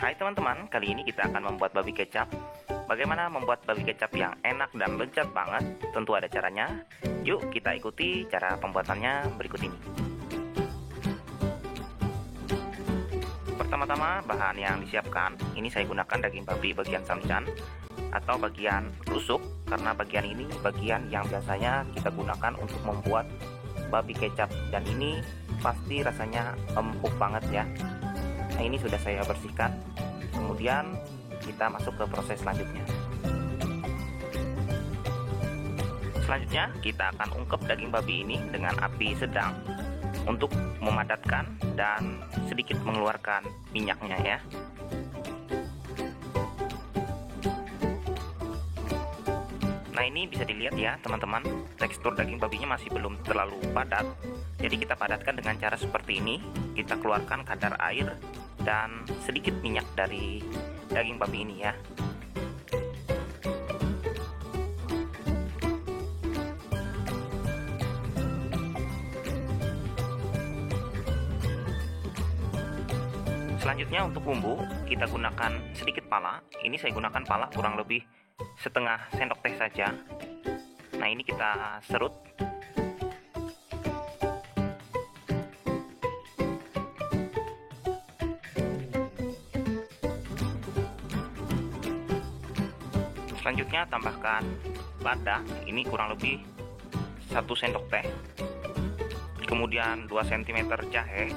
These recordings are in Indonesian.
Hai teman-teman, kali ini kita akan membuat babi kecap. Bagaimana membuat babi kecap yang enak dan lezat banget? Tentu ada caranya. Yuk kita ikuti cara pembuatannya berikut ini. Pertama-tama bahan yang disiapkan, ini saya gunakan daging babi bagian samcan atau bagian rusuk, karena bagian ini bagian yang biasanya kita gunakan untuk membuat babi kecap, dan ini pasti rasanya empuk banget ya. Nah, ini sudah saya bersihkan. Kemudian kita masuk ke proses selanjutnya. Selanjutnya kita akan ungkep daging babi ini dengan api sedang untuk memadatkan dan sedikit mengeluarkan minyaknya ya. Nah, ini bisa dilihat ya teman-teman, tekstur daging babinya masih belum terlalu padat. Jadi kita padatkan dengan cara seperti ini. Kita keluarkan kadar air dan sedikit minyak dari daging babi ini ya. Selanjutnya untuk bumbu, kita gunakan sedikit pala. Ini saya gunakan pala kurang lebih setengah sendok teh saja. Nah, ini kita serut. Selanjutnya tambahkan lada, ini kurang lebih 1 sendok teh. Kemudian 2 cm jahe.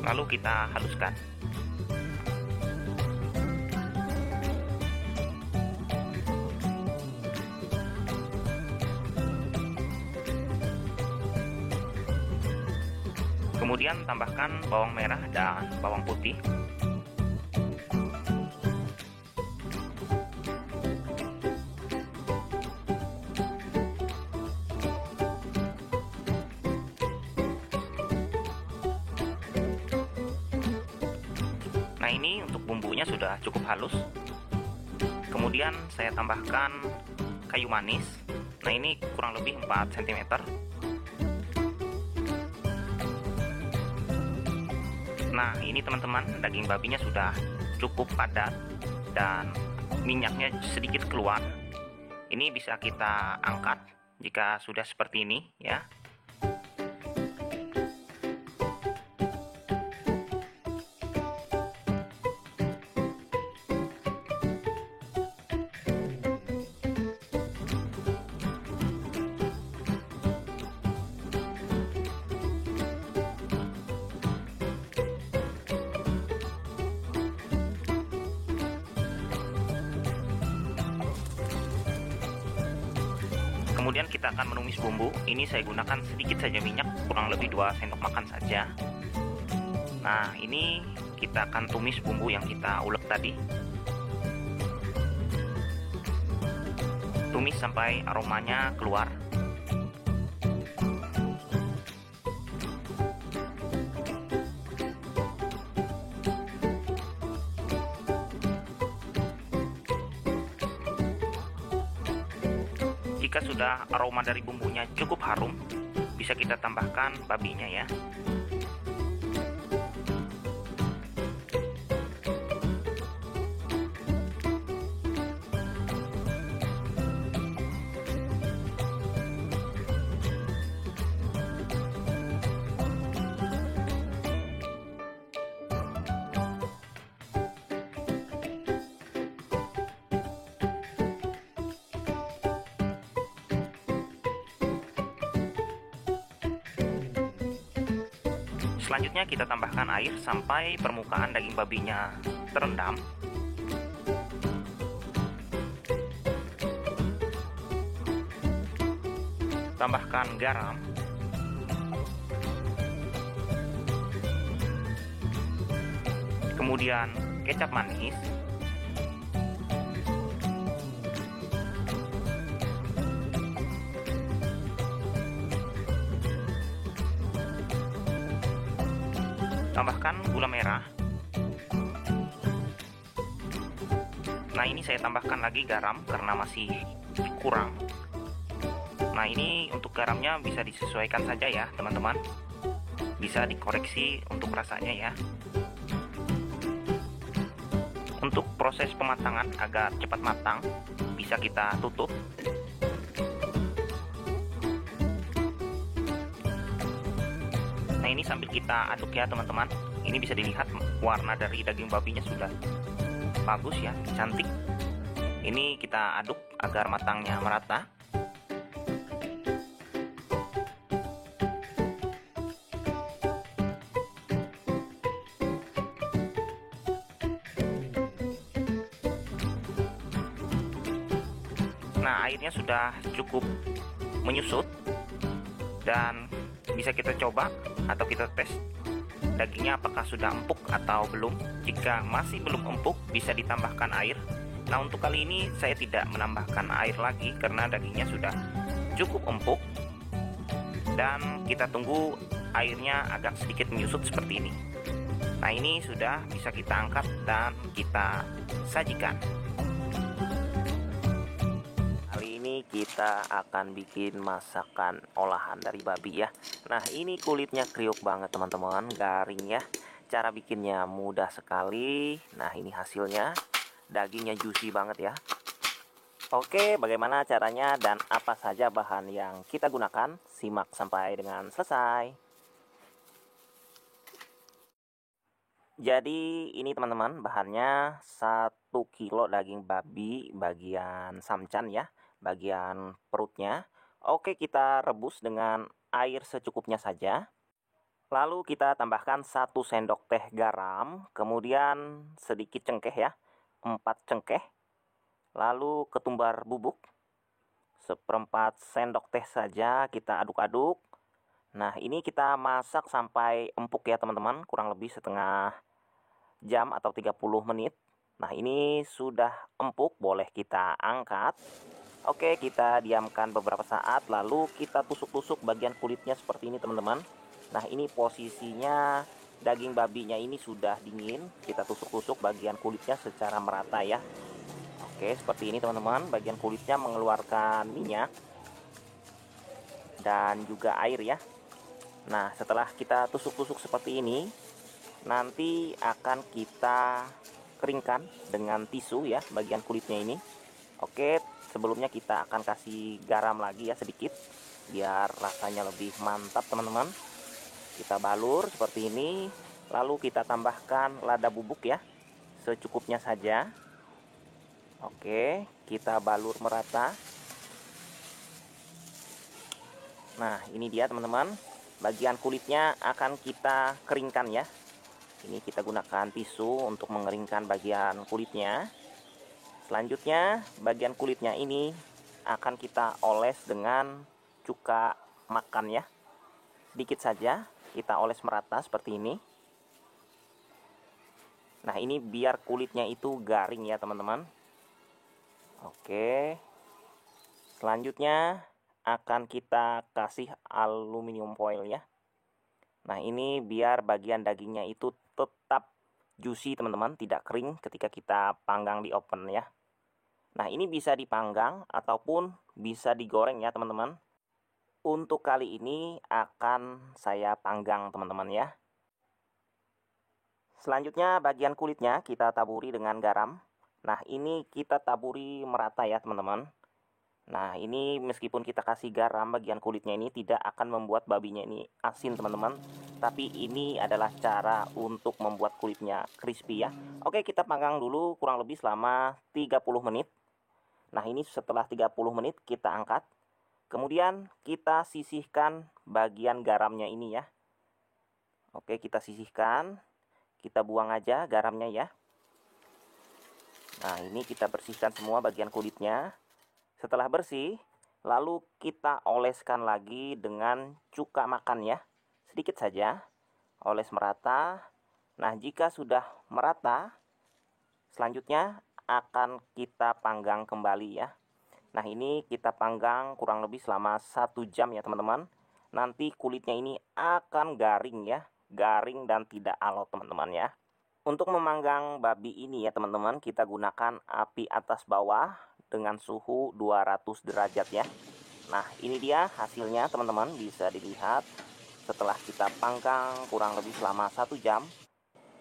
Lalu kita haluskan. Kemudian tambahkan bawang merah dan bawang putih. Nah, ini untuk bumbunya sudah cukup halus. Kemudian saya tambahkan kayu manis. Nah, ini kurang lebih 4 cm. Nah, ini teman-teman, daging babinya sudah cukup padat dan minyaknya sedikit keluar. Ini bisa kita angkat jika sudah seperti ini ya. Kemudian kita akan menumis bumbu. Ini saya gunakan sedikit saja minyak, kurang lebih 2 sendok makan saja. Nah, ini kita akan tumis bumbu yang kita ulek tadi. Tumis sampai aromanya keluar. Jika sudah aroma dari bumbunya cukup harum, bisa kita tambahkan babinya ya. Selanjutnya kita tambahkan air sampai permukaan daging babinya terendam. Tambahkan garam. Kemudian kecap manis. Tambahkan gula merah. Nah, ini saya tambahkan lagi garam karena masih kurang. Nah, ini untuk garamnya bisa disesuaikan saja ya teman-teman. bisa dikoreksi untuk rasanya ya. Untuk proses pematangan agar cepat matang, bisa kita tutup. Nah, ini sambil kita aduk ya teman-teman. Ini bisa dilihat warna dari daging babinya sudah bagus ya, cantik. Ini kita aduk agar matangnya merata. Nah, airnya sudah cukup menyusut dan bisa kita coba atau kita tes dagingnya apakah sudah empuk atau belum. Jika masih belum empuk, bisa ditambahkan air. Nah, untuk kali ini saya tidak menambahkan air lagi karena dagingnya sudah cukup empuk, dan kita tunggu airnya agak sedikit menyusut seperti ini. Nah, ini sudah bisa kita angkat dan kita sajikan. Kita akan bikin masakan olahan dari babi ya. Nah, ini kulitnya kriuk banget teman-teman, garing ya. Cara bikinnya mudah sekali. Nah, ini hasilnya, dagingnya juicy banget ya. Oke, bagaimana caranya dan apa saja bahan yang kita gunakan? Simak sampai dengan selesai. Jadi ini teman-teman, bahannya 1 kilo daging babi bagian samcan ya, bagian perutnya. Oke, kita rebus dengan air secukupnya saja. Lalu kita tambahkan 1 sendok teh garam, kemudian sedikit cengkeh ya, 4 cengkeh. Lalu ketumbar bubuk, 1/4 sendok teh saja, kita aduk-aduk. Nah, ini kita masak sampai empuk ya teman-teman, kurang lebih setengah jam atau 30 menit. Nah, ini sudah empuk, boleh kita angkat. Oke, kita diamkan beberapa saat, lalu kita tusuk-tusuk bagian kulitnya seperti ini teman-teman. Nah, ini posisinya daging babinya ini sudah dingin, kita tusuk-tusuk bagian kulitnya secara merata ya. Oke, seperti ini teman-teman, bagian kulitnya mengeluarkan minyak dan juga air ya. Nah, setelah kita tusuk-tusuk seperti ini, nanti akan kita keringkan dengan tisu ya bagian kulitnya ini. Oke, sebelumnya kita akan kasih garam lagi ya sedikit biar rasanya lebih mantap teman-teman. Kita balur seperti ini, lalu kita tambahkan lada bubuk ya secukupnya saja. Oke, kita balur merata. Nah, ini dia teman-teman, bagian kulitnya akan kita keringkan ya. Ini kita gunakan tisu untuk mengeringkan bagian kulitnya. Selanjutnya, bagian kulitnya ini akan kita oles dengan cuka makan ya. Sedikit saja, kita oles merata seperti ini. Nah, ini biar kulitnya itu garing ya teman-teman. Oke. Selanjutnya akan kita kasih aluminium foil ya. Nah, ini biar bagian dagingnya itu tetap juicy teman-teman, tidak kering ketika kita panggang di oven ya. Nah, ini bisa dipanggang ataupun bisa digoreng ya teman-teman. Untuk kali ini akan saya panggang teman-teman ya. Selanjutnya bagian kulitnya kita taburi dengan garam. Nah, ini kita taburi merata ya teman-teman. Nah, ini meskipun kita kasih garam, bagian kulitnya ini tidak akan membuat babinya ini asin teman-teman. Tapi ini adalah cara untuk membuat kulitnya crispy ya. Oke, kita panggang dulu kurang lebih selama 30 menit. Nah, ini setelah 30 menit kita angkat. Kemudian kita sisihkan bagian garamnya ini ya. Oke, kita sisihkan. Kita buang aja garamnya ya. Nah, ini kita bersihkan semua bagian kulitnya. Setelah bersih, lalu kita oleskan lagi dengan cuka makan ya. Sedikit saja, oles merata. Nah, jika sudah merata, selanjutnya akan kita panggang kembali ya. Nah, ini kita panggang kurang lebih selama 1 jam ya teman-teman. Nanti kulitnya ini akan garing ya, garing dan tidak alot teman-teman ya. Untuk memanggang babi ini ya teman-teman, kita gunakan api atas bawah dengan suhu 200 derajat ya. Nah, ini dia hasilnya teman-teman, bisa dilihat setelah kita panggang kurang lebih selama 1 jam,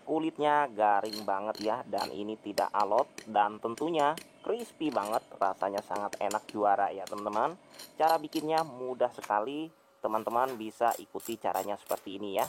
kulitnya garing banget ya, dan ini tidak alot dan tentunya crispy banget, rasanya sangat enak juara ya teman-teman. Cara bikinnya mudah sekali, teman-teman bisa ikuti caranya seperti ini ya.